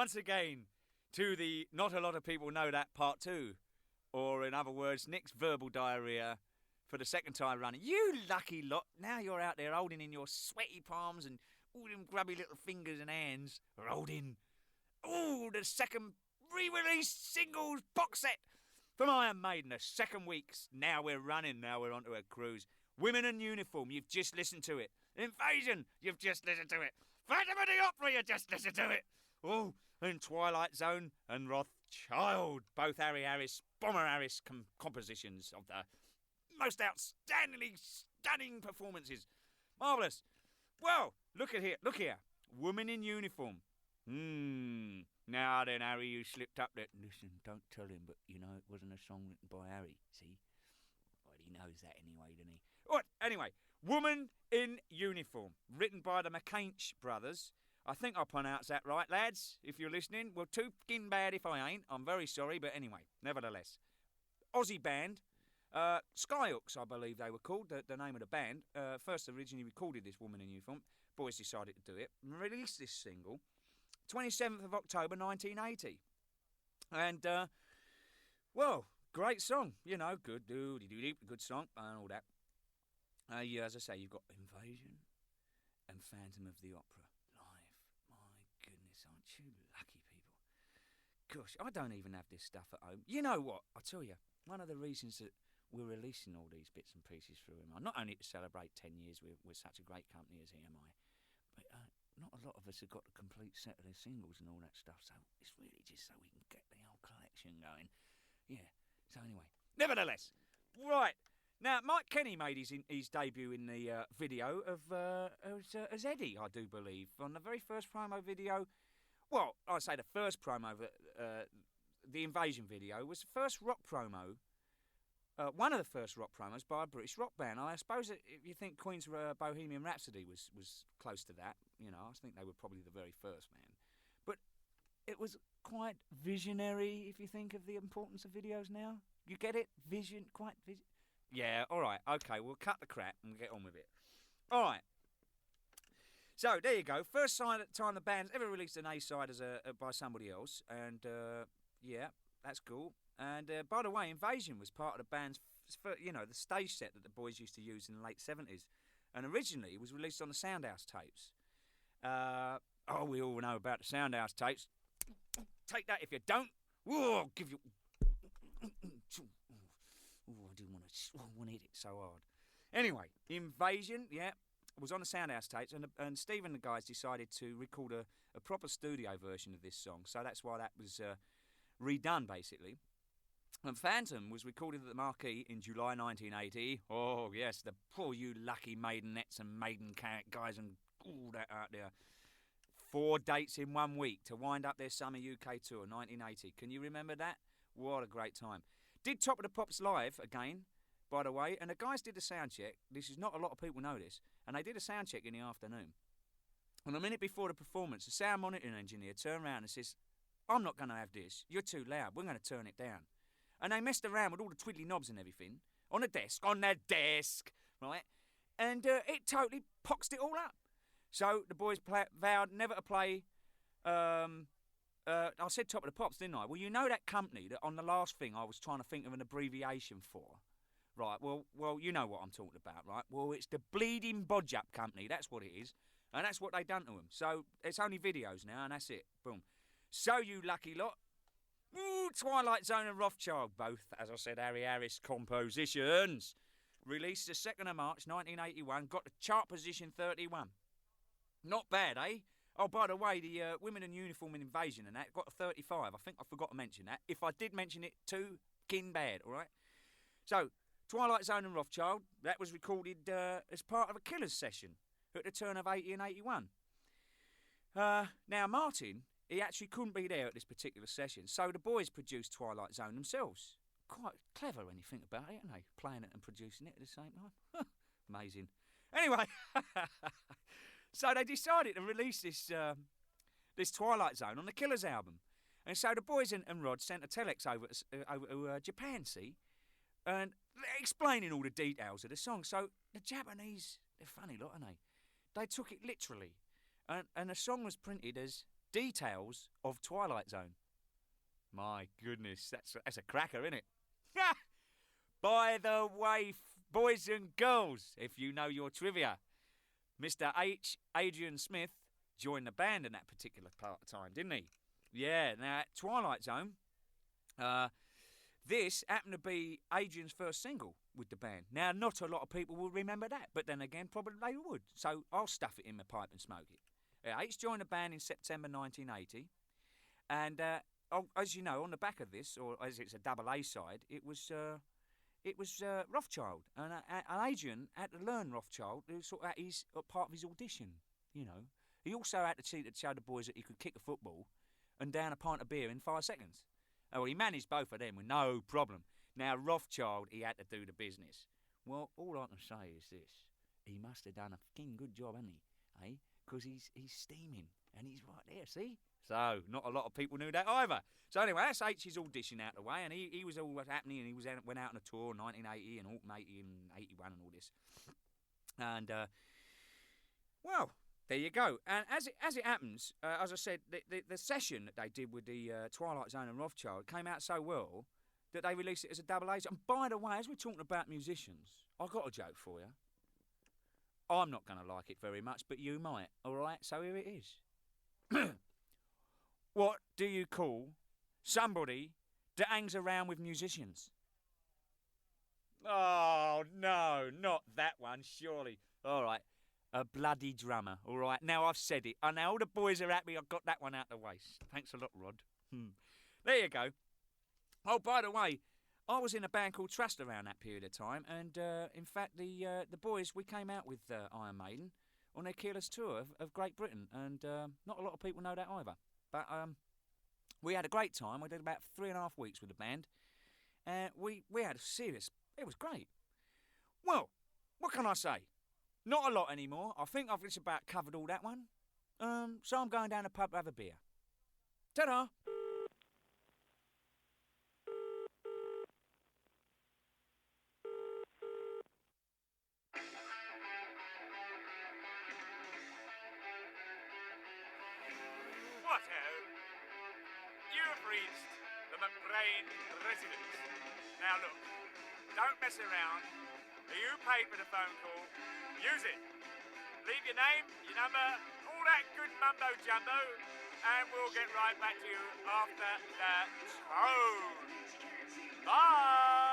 once again to the Not A Lot of People Know That Part 2. Or in other words, Nick's verbal diarrhea for the second time running. You lucky lot. Now you're out there holding in your sweaty palms and all them grubby little fingers and hands are holding the second re-released singles box set from Iron Maiden. The second week's Now We're Running. Now we're onto a cruise. Women in Uniform, you've just listened to it. Invasion, you've just listened to it. Phantom of the Opera, you just listened to it. Oh, and Twilight Zone and Rothschild, both Harry Harris, Bomber Harris compositions of the most outstandingly stunning performances. Marvellous. Well, look here. Woman in Uniform. Now then, Harry, you slipped up there. Listen, don't tell him, but you know it wasn't a song written by Harry, see? Well, he knows that anyway, doesn't he? Right, anyway, Woman in Uniform, written by the McCainch brothers. I think I pronounced that right, lads, if you're listening. Well, too fucking bad if I ain't. I'm very sorry, but anyway, nevertheless. Aussie band, Skyhooks, I believe they were called, the name of the band. First originally recorded this Woman in Uniform. Boys decided to do it. Released this single, 27th of October, 1980. And, well, great song. You know, good song and all that. Yeah, as I say, you've got Invasion and Phantom of the Opera live. My goodness, aren't you lucky people? Gosh, I don't even have this stuff at home. You know what? I'll tell you, one of the reasons that we're releasing all these bits and pieces through EMI, not only to celebrate 10 years with such a great company as EMI, but not a lot of us have got a complete set of their singles and all that stuff, so it's really just so we can get the whole collection going. Yeah, so anyway, nevertheless, right. Now, Mike Kenny made his debut in the video of as Eddie, I do believe, on the very first promo video. Well, I'd say the first promo, the Invasion video, was the first rock promo, one of the first rock promos by a British rock band. I suppose if you think Queen's Bohemian Rhapsody was close to that, you know, I think they were probably the very first band. But it was quite visionary if you think of the importance of videos now. You get it? Quite vision. Yeah, all right, okay, we'll cut the crap and get on with it. All right. So, there you go. First time the band's ever released an A-side by somebody else. And, yeah, that's cool. And, by the way, Invasion was part of the band's, the stage set that the boys used to use in the late 70s. And originally, it was released on the Soundhouse tapes. We all know about the Soundhouse tapes. Take that if you don't. Ooh, I'll give you... Oh, I want to hit it so hard. Anyway, Invasion, yeah, was on the Soundhouse tapes, and Steve and the guys decided to record a proper studio version of this song, so that's why that was redone, basically. And Phantom was recorded at the Marquee in July 1980. Oh, yes, the poor you lucky Maidenettes and Maiden guys and all that out there. 4 dates in 1 week to wind up their summer UK tour, 1980. Can you remember that? What a great time. Did Top of the Pops live again, by the way, and the guys did a sound check. This is not a lot of people know this, and they did a sound check in the afternoon. And a minute before the performance, the sound monitoring engineer turned around and says, "I'm not going to have this. You're too loud. We're going to turn it down." And they messed around with all the twiddly knobs and everything on the desk, right? And it totally poxed it all up. So the boys vowed never to play. I said Top of the Pops, didn't I? Well, you know that company that on the last thing I was trying to think of an abbreviation for, right? Well, you know what I'm talking about, right? Well, it's the Bleeding Bodge Up Company. That's what it is, and that's what they done to them. So it's only videos now, and that's it. Boom. So you lucky lot. Ooh, Twilight Zone and Rothschild, both, as I said, Harry Harris compositions. Released the 2nd of March, 1981. Got to chart position 31. Not bad, eh? Oh, by the way, the Women in Uniform and Invasion and that got a 35. I think I forgot to mention that. If I did mention it, too kin bad, all right? So, Twilight Zone and Rothschild, that was recorded as part of a Killers session at the turn of 80 and 81. Now, Martin, he actually couldn't be there at this particular session, so the boys produced Twilight Zone themselves. Quite clever when you think about it, aren't they? Playing it and producing it at the same time. Amazing. Anyway, so they decided to release this Twilight Zone on the Killers album. And so the boys and Rod sent a telex over to Japan, see, and explaining all the details of the song. So the Japanese, they're funny lot, aren't they? They took it literally. And the song was printed as Details of Twilight Zone. My goodness, that's a cracker, isn't it? By the way, boys and girls, if you know your trivia, Mr. Adrian Smith joined the band in that particular part of time, didn't he? Yeah, now, Twilight Zone, this happened to be Adrian's first single with the band. Now, not a lot of people will remember that, but then again, probably they would. So I'll stuff it in my pipe and smoke it. H joined the band in September 1980, and as you know, on the back of this, or as it's a double A side, it was Rothschild, and Adrian had to learn Rothschild. It was sort of part of his audition, you know. He also had to show the boys that he could kick a football and down a pint of beer in 5 seconds. Oh, well, he managed both of them with no problem. Now, Rothschild, he had to do the business. Well, all I can say is this. He must have done a fucking good job, hasn't he? Eh? Because he's steaming, and he's right there, see? So, not a lot of people knew that either. So anyway, that's H's audition out of the way, and he was all what's happening, and he went out on a tour in 1980 and autumn 80 and 81 and all this. And, well, there you go. And as it happens, as I said, the session that they did with the Twilight Zone and Rothschild came out so well that they released it as a double A. And by the way, as we're talking about musicians, I've got a joke for you. I'm not going to like it very much, but you might, all right? So here it is. What do you call somebody that hangs around with musicians? Oh, no, not that one, surely. All right, a bloody drummer, all right? Now I've said it. And now all the boys are happy I've got that one out the way. Thanks a lot, Rod. There you go. Oh, by the way, I was in a band called Trust around that period of time, and in fact, the boys, we came out with Iron Maiden on their Keyless tour of Great Britain, and not a lot of people know that either. But we had a great time. We did about 3.5 weeks with the band, and we had a serious. It was great. Well, what can I say? Not a lot anymore. I think I've just about covered all that one. So I'm going down the pub to have a beer. Ta-da! You've reached the McBrain residence. Now look, don't mess around. You paid for the phone call. Use it. Leave your name, your number, all that good mumbo jumbo, and we'll get right back to you after the tone. Bye!